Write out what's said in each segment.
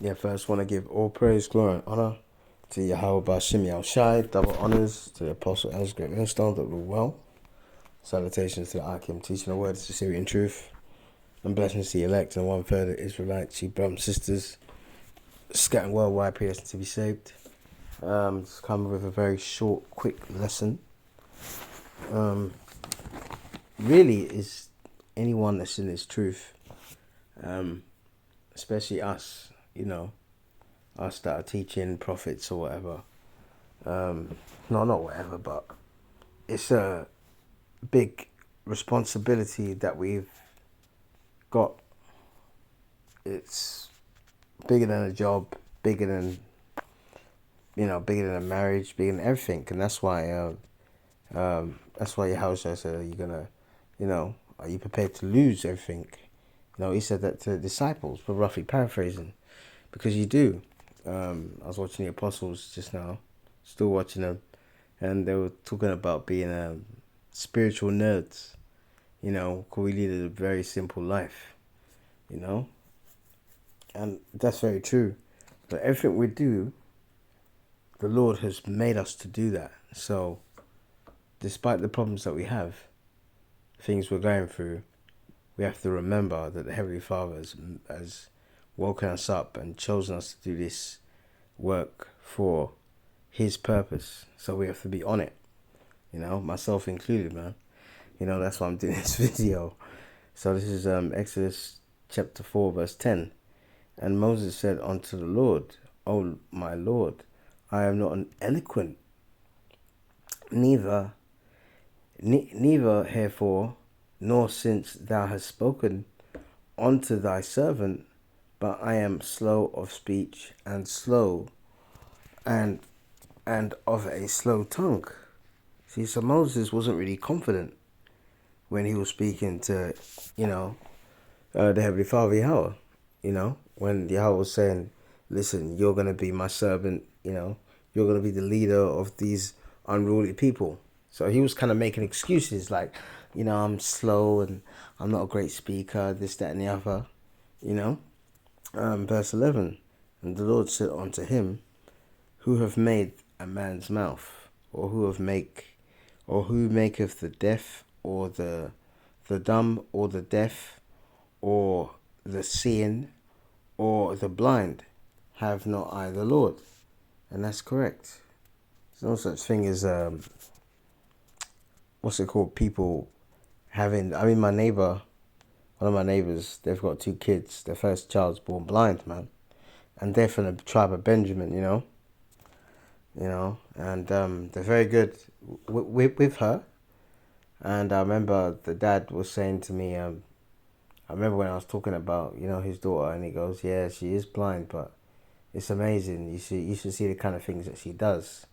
Yeah, first want to give all praise, glory, and honor to Yahweh Bashim Shai, double honors to the Apostle as Great Millstone that rule well. Salutations to the Akim teaching the word, sincerity and truth. And blessings to the elect and one third of Israelites, you brothers and sisters, scattered worldwide, prayers to be saved. Just come with a very short, quick lesson. Really, is anyone that's in this truth, especially us, us that are teaching prophets or whatever. No, not whatever, but it's a big responsibility that we've got. It's bigger than a job, bigger than a marriage, bigger than everything, and that's why your house said, "Are you gonna, are you prepared to lose everything?" He said that to the disciples, but roughly paraphrasing, because you do. I was watching the apostles just now, still watching them, and they were talking about being spiritual nerds. We lead a very simple life, and that's very true. But everything we do, the Lord has made us to do that. So, despite the problems that we have, things we're going through, we have to remember that the Heavenly Father has woken us up and chosen us to do this work for His purpose. So we have to be on it, myself included, man. That's why I'm doing this video. So this is Exodus chapter 4, verse 10. And Moses said unto the Lord, O my Lord, I am not an eloquent, neither herefore, nor since thou hast spoken unto thy servant, but I am slow of speech and slow and of a slow tongue. See, so Moses wasn't really confident when he was speaking to, the Heavenly Father, Yahweh. When Yahweh was saying, listen, you're going to be my servant, you're going to be the leader of these unruly people. So he was kind of making excuses like, I'm slow and I'm not a great speaker, this, that, and the other, Verse 11, and the Lord said unto him, who have made a man's mouth, or who maketh the deaf, or the dumb, or the deaf, or the seeing, or the blind? Have not I the Lord? And that's correct. There's no such thing as people having. I mean, one of my neighbors, they've got 2 kids. Their first child's born blind, man, and they're from the tribe of Benjamin, and they're very good with her. And I remember the dad was saying to me, I remember when I was talking about, his daughter, and he goes, yeah, she is blind, but it's amazing. You should see the kind of things that she does,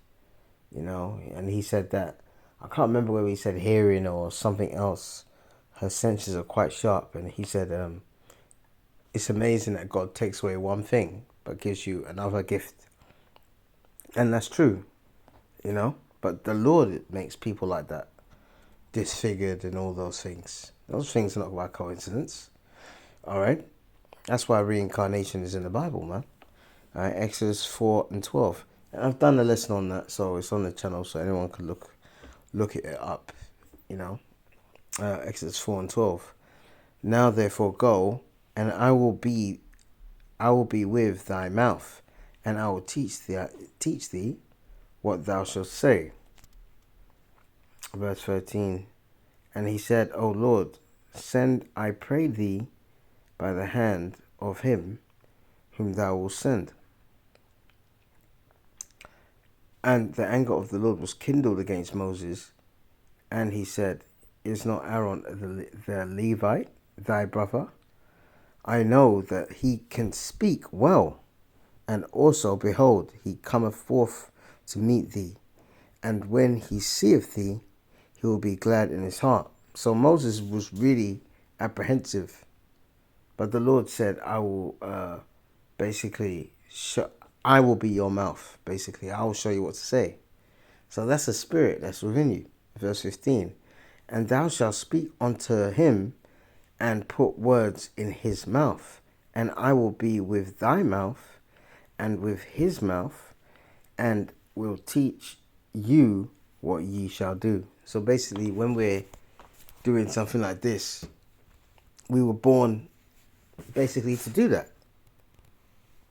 And he said that, I can't remember whether he said hearing or something else. Her senses are quite sharp, and he said, it's amazing that God takes away one thing, but gives you another gift. And that's true, But the Lord makes people like that, disfigured and all those things. Those things are not by coincidence. All right? That's why reincarnation is in the Bible, man. All right, Exodus 4 and 12. And I've done a lesson on that, so it's on the channel, so anyone can look it up, Exodus 4 and 12. Now therefore go, and I will be with thy mouth, and I will teach thee what thou shalt say. Verse 13. And he said, O Lord, send, I pray thee, by the hand of him whom thou wilt send. And the anger of the Lord was kindled against Moses, and he said, is not Aaron the Levite thy brother? I know that he can speak well, and also, behold, he cometh forth to meet thee, and when he seeth thee, he will be glad in his heart. So Moses was really apprehensive, but the Lord said, I will I will be your mouth. Basically, I will show you what to say. So that's a spirit that's within you. Verse 15. And thou shalt speak unto him, and put words in his mouth, and I will be with thy mouth, and with his mouth, and will teach you what ye shall do. So basically, when we're doing something like this, we were born basically to do that.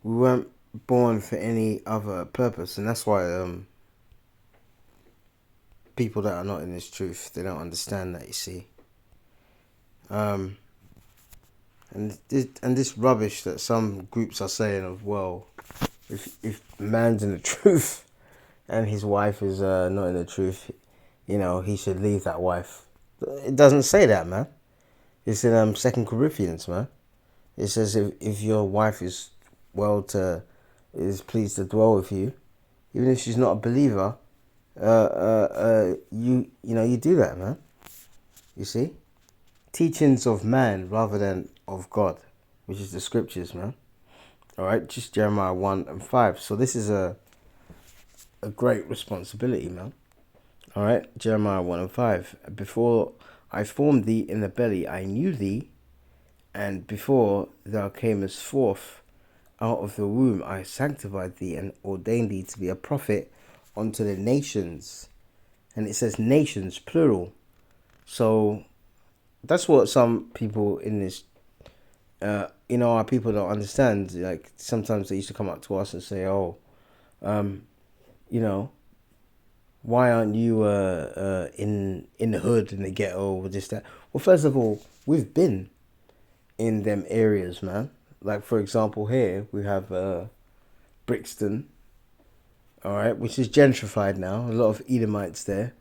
We weren't born for any other purpose, and that's why people that are not in this truth, they don't understand that, you see. And this rubbish that some groups are saying of, well, if man's in the truth and his wife is not in the truth, he should leave that wife. It doesn't say that, man. It's in 2 Corinthians, man. It says if your wife is pleased to dwell with you, even if she's not a believer, you do that, man. You see, teachings of man rather than of God, which is the scriptures, man. All right, just Jeremiah 1:5. So this is a great responsibility, man. All right, Jeremiah 1:5. Before I formed thee in the belly, I knew thee, and before thou camest forth out of the womb, I sanctified thee and ordained thee to be a prophet unto the nations. And it says nations, plural. So that's what some people in this, our people don't understand. Like, sometimes they used to come up to us and say, why aren't you in the hood, in the ghetto, or this, that? Well, first of all, we've been in them areas, man. Like, for example, here we have Brixton, all right, which is gentrified now. A lot of Edomites there,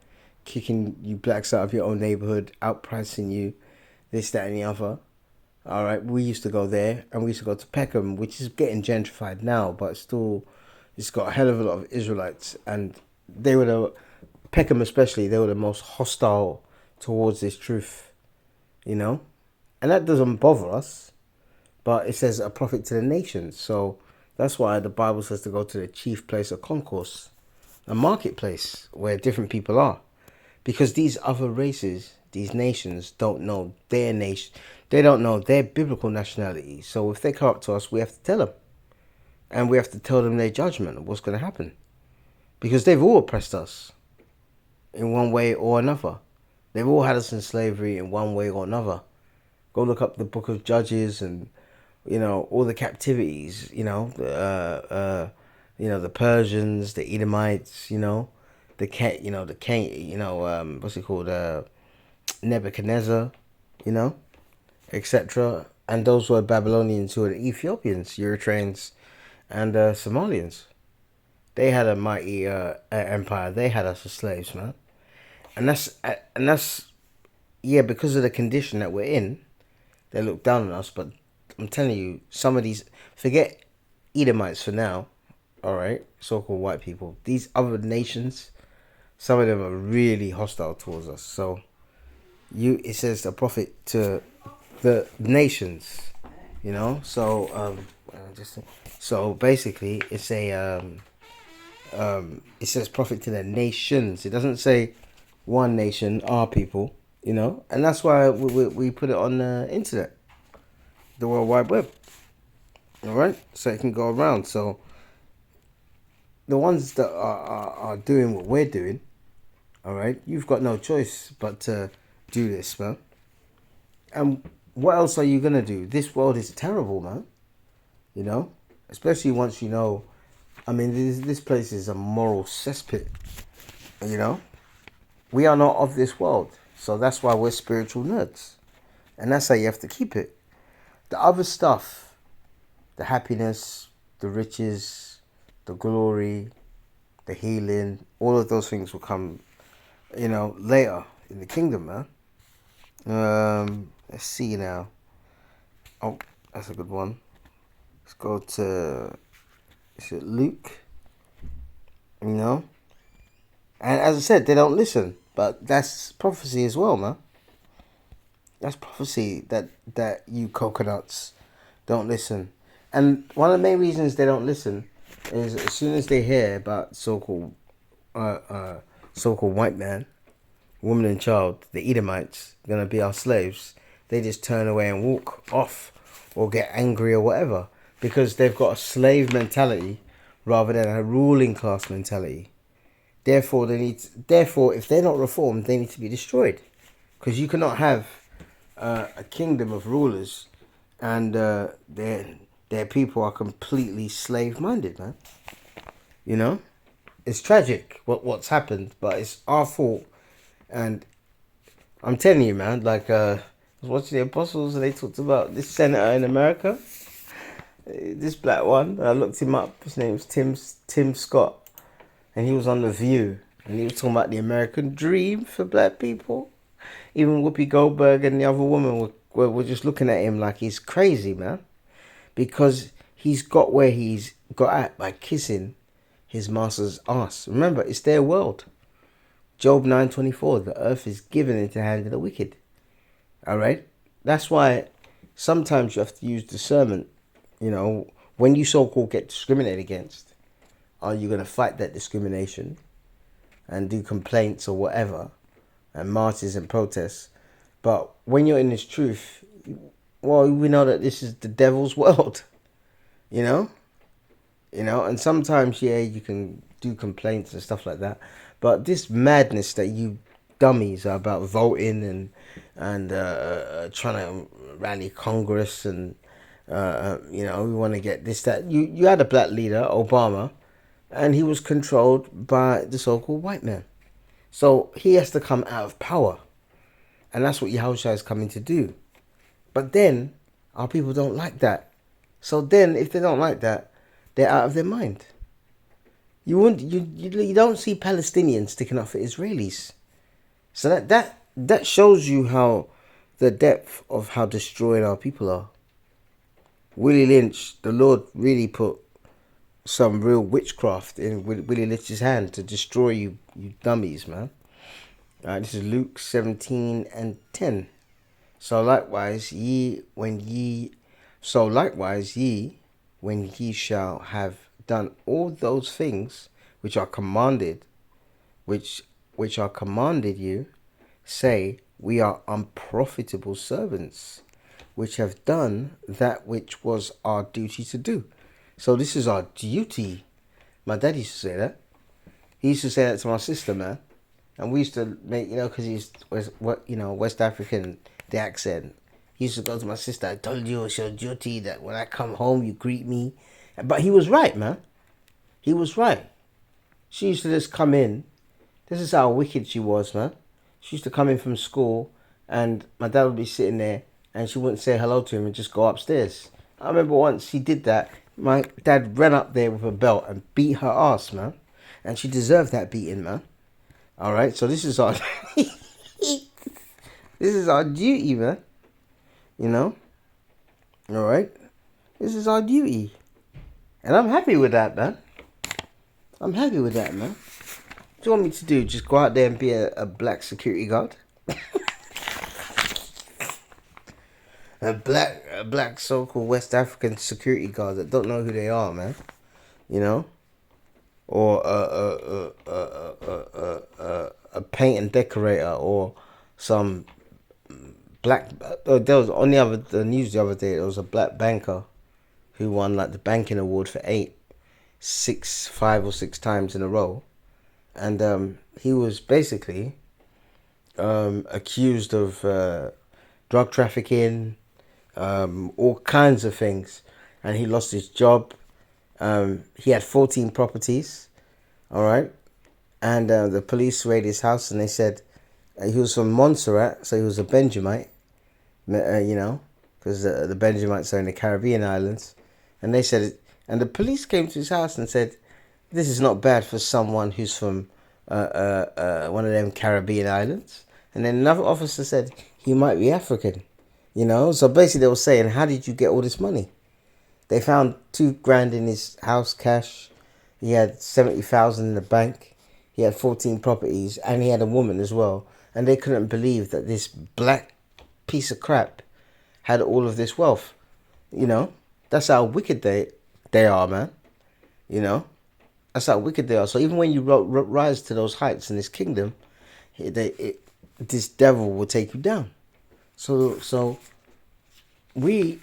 kicking you blacks out of your own neighborhood, outpricing you, this, that, and the other. All right, we used to go there, and we used to go to Peckham, which is getting gentrified now, but still, it's got a hell of a lot of Israelites, and Peckham especially, they were the most hostile towards this truth, and that doesn't bother us. But it says a prophet to the nations. So that's why the Bible says to go to the chief place of concourse, a marketplace where different people are. Because these other races, these nations, don't know their nation. They don't know their biblical nationality. So if they come up to us, we have to tell them. And we have to tell them their judgment of what's going to happen. Because they've all oppressed us in one way or another. They've all had us in slavery in one way or another. Go look up the book of Judges and all the captivities, the Persians, the Edomites, what's it called, Nebuchadnezzar, etc. And those were Babylonians who were the Ethiopians, Eritreans, and Somalians. They had a mighty empire. They had us as slaves, man. And that's because of the condition that we're in, they look down on us, but I'm telling you, some of these, forget Edomites for now, all right, so-called white people. These other nations, some of them are really hostile towards us. So, it says a prophet to the nations, So basically, it's it says prophet to the nations. It doesn't say one nation, our people, and that's why we put it on the internet. The World Wide Web, all right, so it can go around. So the ones that are doing what we're doing, all right, you've got no choice but to do this, man. And what else are you gonna do? This world is terrible, man. Especially once this place is a moral cesspit. We are not of this world, so that's why we're spiritual nerds, and that's how you have to keep it. The other stuff, the happiness, the riches, the glory, the healing, all of those things will come, later in the kingdom, man. Let's see now. Oh, that's a good one. Let's go to, is it Luke? And as I said, they don't listen, but that's prophecy as well, man. That's prophecy that you coconuts don't listen. And one of the main reasons they don't listen is as soon as they hear about so-called white man, woman and child, the Edomites, going to be our slaves, they just turn away and walk off or get angry or whatever. because they've got a slave mentality rather than a ruling class mentality. Therefore, therefore, if they're not reformed, they need to be destroyed, because you cannot have a kingdom of rulers and their people are completely slave minded, man. You know, it's tragic what's happened, but it's our fault. And I'm telling you, man, like I was watching the Apostles and they talked about this senator in America, this black one. I looked him up. His name's Tim Scott, and he was on The View, and he was talking about the American dream for black people. Even Whoopi Goldberg and the other woman were just looking at him like he's crazy, man, because he's got where he's got at by kissing his master's ass. Remember, it's their world. Job 9:24, the earth is given into the hand of the wicked. All right? That's why sometimes you have to use discernment. You know, when you so-called get discriminated against, are you going to fight that discrimination and do complaints or whatever and marches and protests? But when you're in this truth, well, we know that this is the devil's world, you know? And sometimes, yeah, you can do complaints and stuff like that. But this madness that you dummies are about voting and trying to rally Congress and, we want to get this, that. You had a black leader, Obama, and he was controlled by the so-called white man. So he has to come out of power. And that's what Yahushua is coming to do. But then, our people don't like that. So then, if they don't like that, they're out of their mind. You don't see Palestinians sticking up for Israelis. So that shows you how the depth of how destroyed our people are. Willie Lynch, the Lord really put some real witchcraft in Willie Lynch's hand to destroy you dummies, man. This is Luke 17:10. So likewise ye, when ye shall have done all those things which are commanded, which are commanded you, say, we are unprofitable servants, which have done that which was our duty to do. So this is our duty. My dad used to say that. He used to say that to my sister, man. And we used to make, because he's West African, the accent. He used to go to my sister, I told you it's your duty that when I come home, you greet me. But he was right, man. He was right. She used to just come in. This is how wicked she was, man. She used to come in from school and my dad would be sitting there and she wouldn't say hello to him and just go upstairs. I remember once she did that. My dad ran up there with a belt and beat her ass, man. And she deserved that beating, man. All right, so this is our this is our duty, man. All right, this is our duty, and I'm happy with that, man. I'm happy with that, man. What do you want me to do? Just go out there and be a black security guard? a black so-called West African security guard that don't know who they are, man. Or a paint and decorator, or some black. There was on the news the other day. There was a black banker who won like the banking award for 5 or 6 times in a row, and he was basically accused of drug trafficking, all kinds of things, and he lost his job. He had 14 properties, all right, and the police raided his house, and they said he was from Montserrat, so he was a Benjamite, because the Benjamites are in the Caribbean islands, and they said, and the police came to his house and said, this is not bad for someone who's from one of them Caribbean islands, and then another officer said he might be African, so basically they were saying, how did you get all this money? They found $2,000 in his house cash. He had 70,000 in the bank. He had 14 properties, and he had a woman as well. And they couldn't believe that this black piece of crap had all of this wealth. That's how wicked they are, man. That's how wicked they are. So even when you rise to those heights in this kingdom, this devil will take you down. So we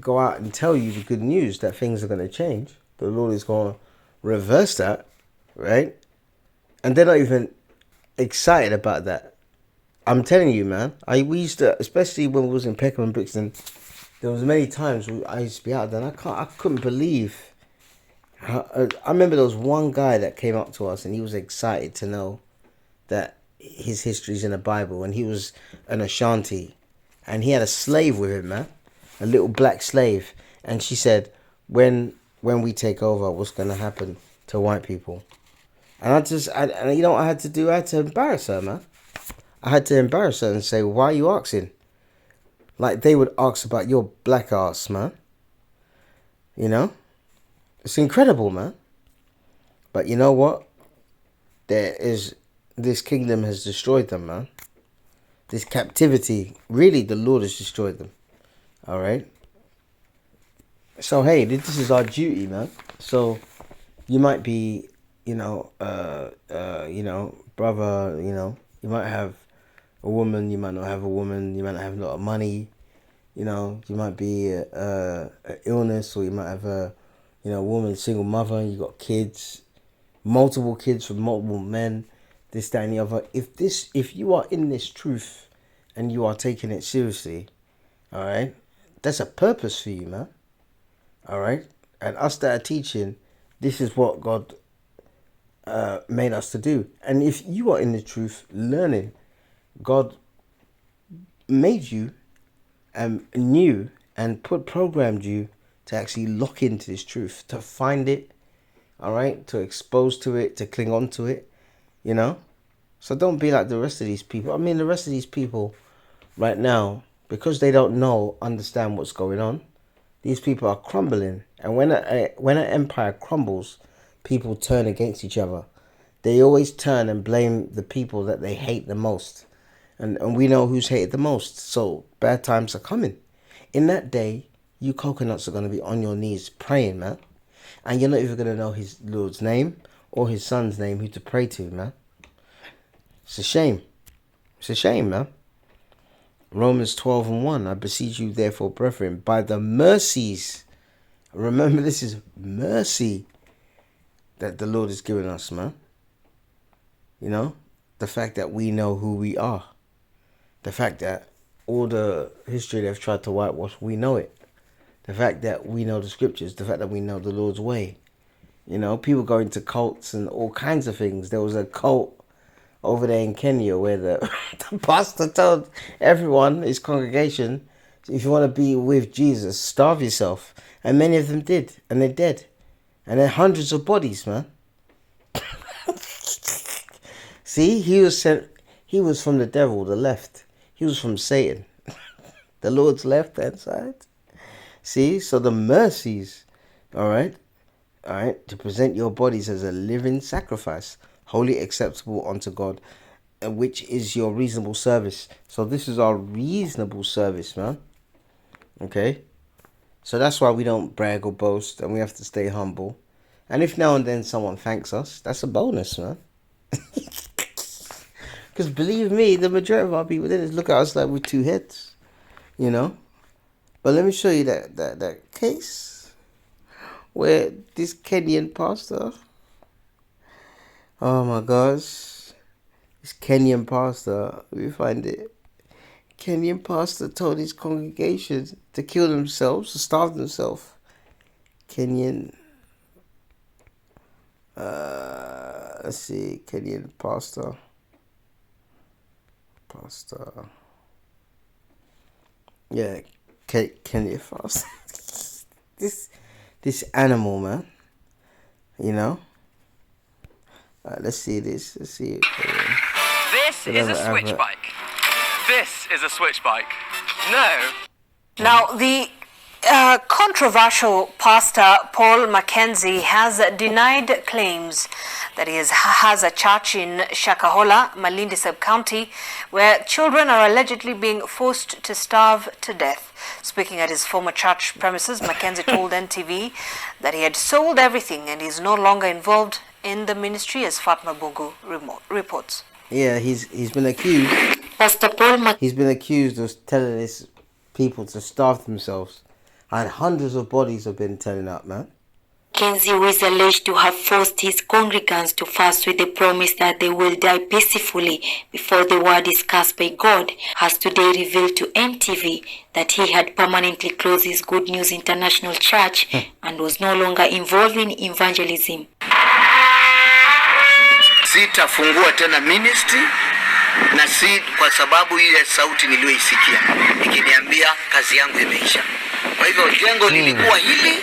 go out and tell you the good news that things are going to change. The Lord is going to reverse that, right? And they're not even excited about that. I'm telling you, man. We used to, especially when we was in Peckham and Brixton, there was many times I used to be out there and I couldn't believe. I remember there was one guy that came up to us and he was excited to know that his history's in the Bible, and he was an Ashanti, and he had a slave with him, man, a little black slave, and she said, when we take over, what's gonna happen to white people? And you know what I had to do? I had to embarrass her, man. I had to embarrass her and say, why are you asking? Like they would ask about your black ass, man. You know? It's incredible, man. But you know what? This kingdom has destroyed them, man. This captivity, really, the Lord has destroyed them. All right? So, hey, this is our duty, man. So, you might be, brother, you might have a woman, you might not have a woman, you might not have a lot of money, you might be a illness, or you might have a woman, single mother, you got kids, multiple kids from multiple men, this, that, and the other. If you are in this truth and you are taking it seriously, all right, that's a purpose for you, man. All right, and us that are teaching, this is what God made us to do. And if you are in the truth, learning, God made you and knew and programmed you to actually lock into this truth, to find it, all right, to expose to it, to cling on to it, So don't be like the rest of these people. I mean, the rest of these people right now, because they don't understand what's going on, these people are crumbling. And when an empire crumbles, people turn against each other. They always turn and blame the people that they hate the most. And we know who's hated the most. So bad times are coming. In that day, you coconuts are going to be on your knees praying, man. And you're not even going to know his Lord's name or his son's name, who to pray to, man. It's a shame. It's a shame, man. Romans 12:1. I beseech you, therefore, brethren, by the mercies. Remember, this is mercy that the Lord has given us, man. The fact that we know who we are. The fact that all the history they've tried to whitewash, we know it. The fact that we know the scriptures. The fact that we know the Lord's way. People go into cults and all kinds of things. There was a cult over there in Kenya where the pastor told everyone, his congregation, if you want to be with Jesus, starve yourself. And many of them did. And they're dead. And there are hundreds of bodies, man. See, he was from the devil, the left. He was from Satan. The Lord's left-hand side. See, so the mercies, all right, to present your bodies as a living sacrifice, wholly acceptable unto God, which is your reasonable service. So this is our reasonable service, man. Okay? So that's why we don't brag or boast, and we have to stay humble. And if now and then someone thanks us, that's a bonus, man. Because believe me, the majority of our people, they just look at us like we're two heads, But let me show you that case where this Kenyan pastor, oh my gosh, this Kenyan pastor, let me find it. Kenyan pastor told his congregation to kill themselves, to starve themselves. Kenyan, let's see, Kenyan pastor. Yeah, Kenya pastor. this animal, man. Let's see this. Let's see. This is a switch bike. This is a switch bike. No. Now, the controversial pastor Paul Mackenzie has denied claims that he has a church in Shakahola, Malindi sub-county, where children are allegedly being forced to starve to death. Speaking at his former church premises, Mackenzie told NTV that he had sold everything and is no longer involved in the ministry, as Fatma Bogu reports. Yeah, he's been accused. Pastor Paul He's been accused of telling his people to starve themselves. And hundreds of bodies have been turning up, man. Mackenzie, who is alleged to have forced his congregants to fast with the promise that they will die peacefully before the word is cast by God, has today revealed to MTV that he had permanently closed his Good News International Church and was no longer involved in evangelism. Sitafungua tena ministry na si kwa sababu ile sauti niliyoisikia ikiniambia kazi yangu imeisha. Kwa hivyo jengo lilikuwa hili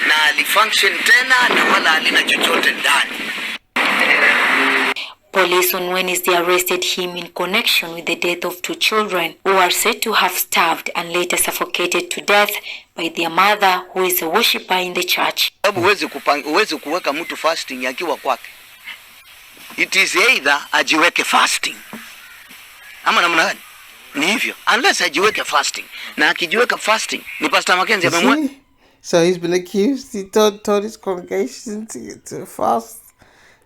na alifunction tena na wala halina chochote ndani. Police on Wednesday arrested him in connection with the death of 2 children who are said to have starved and later suffocated to death by their mother, who is a worshipper in the church. Sababu huwezi kuweka mtu fasting akiwa kwake. It is either ajiweke fasting ama namna gani? Ni hivyo. Unless ajiweke fasting. Na akijiweka fasting ni Pastor Mackenzie amemwe. So he's been accused. He told his congregation to fast,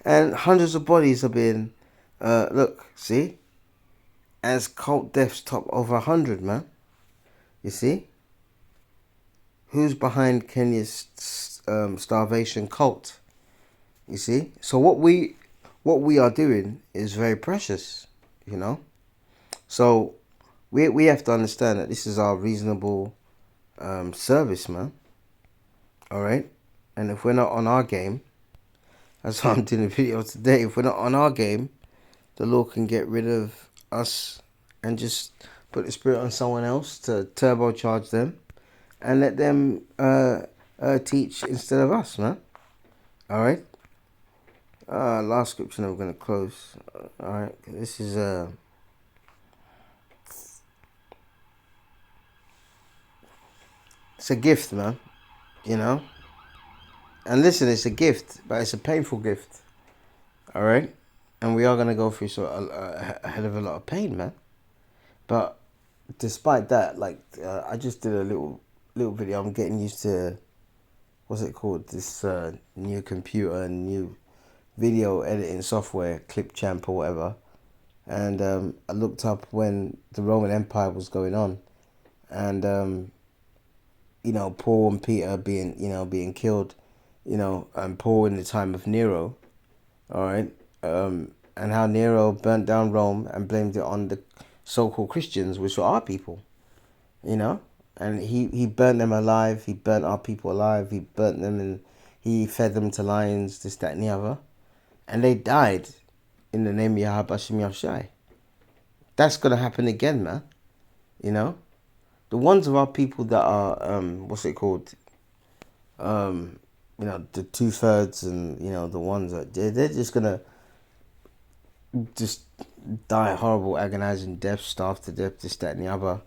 and hundreds of bodies have been. Look, see, as cult deaths top over 100, man. You see, who's behind Kenya's starvation cult? You see, so what we are doing is very precious, you know. So we have to understand that this is our reasonable service, man. All right, and if we're not on our game, that's why I'm doing a video today. If we're not on our game, the Lord can get rid of us and just put the Spirit on someone else to turbocharge them and let them teach instead of us, man. All right. Last scripture, I'm going to close. All right, this is it's a gift, man. You know, and listen, it's a gift, but it's a painful gift. All right, and we are gonna go through a hell of a lot of pain, man. But despite that, like I just did a little video. I'm getting used to what's it called? This new computer and new video editing software, Clipchamp or whatever. And I looked up when the Roman Empire was going on, and you know, Paul and Peter being killed, you know, and Paul in the time of Nero, all right, and how Nero burnt down Rome and blamed it on the so-called Christians, which were our people, you know, and he burnt them alive, he burnt our people alive, he burnt them and he fed them to lions, this, that, and the other, and they died in the name of Yahweh Hashem Yahushai. That's gonna happen again, man, you know. The ones of our people that are, what's it called? You know, the 2/3 and, you know, the ones that, they're just going to just die horrible, agonizing death, starve to death, this, that, and the other.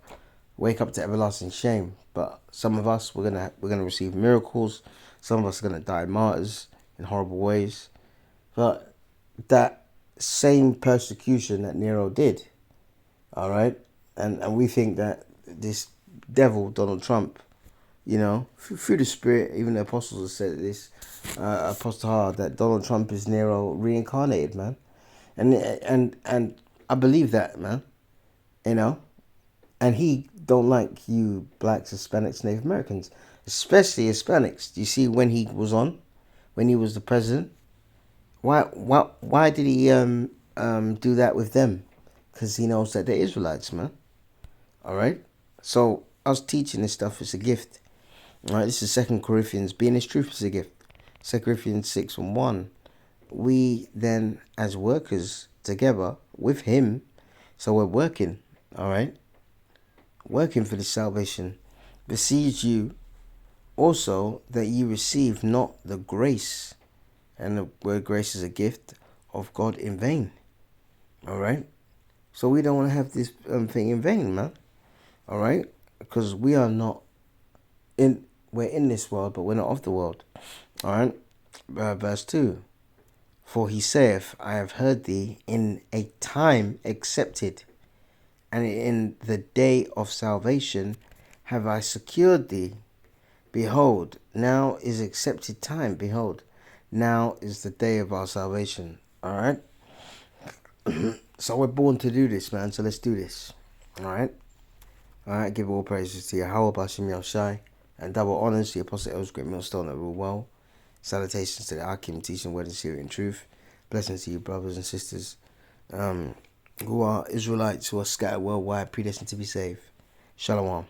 Wake up to everlasting shame. But some of us, we're gonna receive miracles. Some of us are going to die martyrs in horrible ways. But that same persecution that Nero did, all right? And we think that this devil, Donald Trump, you know, through the Spirit, even the apostles have said this, Apostle Hard, that Donald Trump is Nero reincarnated, man. And I believe that, man, you know. And he don't like you blacks, Hispanics, Native Americans, especially Hispanics. You see, when he was the president, why did he do that with them? Because he knows that they're Israelites, man. All right. So us teaching this stuff is a gift. All right. This is 2 Corinthians. Being His truth is a gift. 2 Corinthians 6:1. We then, as workers together with Him, so we're working. All right. Working for the salvation. Beseech you also that ye receive not the grace, and the word grace is a gift of God, in vain. All right. So we don't want to have this thing in vain, man. All right, because we are not we're in this world, but we're not of the world. All right, verse 2. For he saith, I have heard thee in a time accepted, and in the day of salvation have I secured thee. Behold, now is accepted time. Behold, now is the day of our salvation. All right. So we're born to do this, man. So let's do this. All right. All right. Give all praises to Yahweh Hashem Yahushai. and double honors to the Apostle Elders Great Millstone that rule well. Salutations to the Akim teaching word in Syrian and truth. Blessings to you brothers and sisters who are Israelites who are scattered worldwide, predestined to be saved. Shalom.